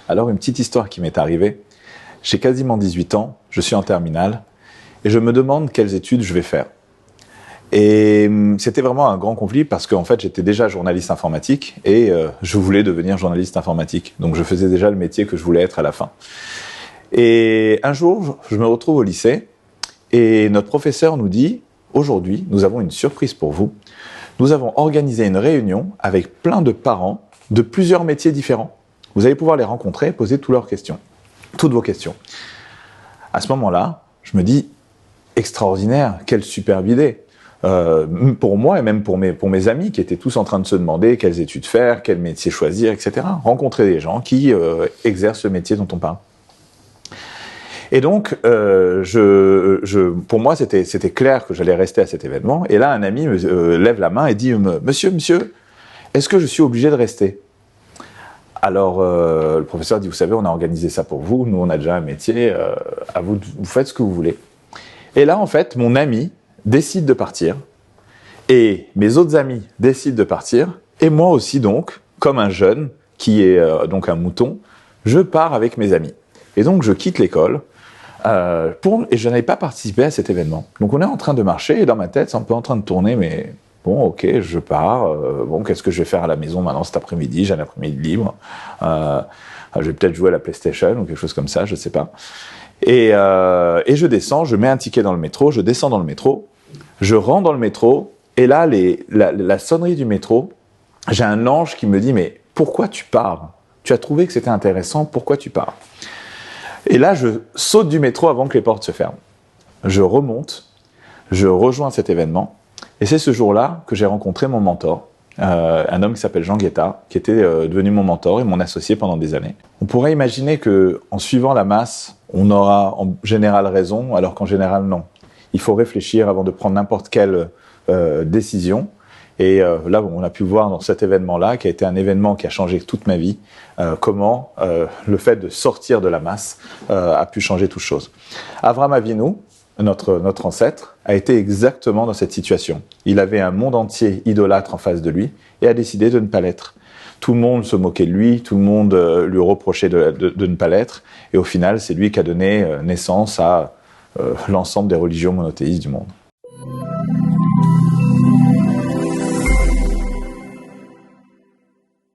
Alors, une petite histoire qui m'est arrivée. J'ai quasiment 18 ans, je suis en terminale, et je me demande quelles études je vais faire. Et c'était vraiment un grand conflit parce qu'en fait, j'étais déjà journaliste informatique et je voulais devenir journaliste informatique. Donc, je faisais déjà le métier que je voulais être à la fin. Et un jour, je me retrouve au lycée et notre professeur nous dit « Aujourd'hui, nous avons une surprise pour vous. Nous avons organisé une réunion avec plein de parents de plusieurs métiers différents. Vous allez pouvoir les rencontrer et poser toutes vos questions. » À ce moment-là, je me dis « Extraordinaire, quelle superbe idée !» pour moi et même pour mes amis qui étaient tous en train de se demander quelles études faire, quel métier choisir, etc. Rencontrer des gens qui exercent ce métier dont on parle. Et donc, pour moi, c'était clair que j'allais rester à cet événement. Et là, un ami lève la main et dit « Monsieur, est-ce que je suis obligé de rester ?» Alors, le professeur dit « Vous savez, on a organisé ça pour vous. Nous, on a déjà un métier. À vous, vous faites ce que vous voulez. » Et là, en fait, mon ami décide de partir. Et mes autres amis décident de partir. Et moi aussi, donc, comme un jeune qui est donc un mouton, je pars avec mes amis. Et donc, je quitte l'école. Et je n'avais pas participé à cet événement. Donc on est en train de marcher et dans ma tête c'est un peu en train de tourner, mais bon ok je pars, bon qu'est-ce que je vais faire à la maison maintenant cet après-midi, j'ai un après-midi libre, je vais peut-être jouer à la PlayStation ou quelque chose comme ça, je sais pas. Et je descends, je mets un ticket dans le métro, je descends dans le métro, je rentre dans le métro et là la sonnerie du métro, j'ai un ange qui me dit mais pourquoi tu pars? Tu as trouvé que c'était intéressant, pourquoi tu pars? Et là, je saute du métro avant que les portes se ferment. Je remonte, je rejoins cet événement, et c'est ce jour-là que j'ai rencontré mon mentor, un homme qui s'appelle Jean Guetta, qui était devenu mon mentor et mon associé pendant des années. On pourrait imaginer qu'en suivant la masse, on aura en général raison, alors qu'en général, non. Il faut réfléchir avant de prendre n'importe quelle décision. Et là, on a pu voir dans cet événement-là, qui a été un événement qui a changé toute ma vie, comment le fait de sortir de la masse a pu changer toute chose. Avraham Avinu, notre ancêtre, a été exactement dans cette situation. Il avait un monde entier idolâtre en face de lui et a décidé de ne pas l'être. Tout le monde se moquait de lui, tout le monde lui reprochait de ne pas l'être. Et au final, c'est lui qui a donné naissance à l'ensemble des religions monothéistes du monde.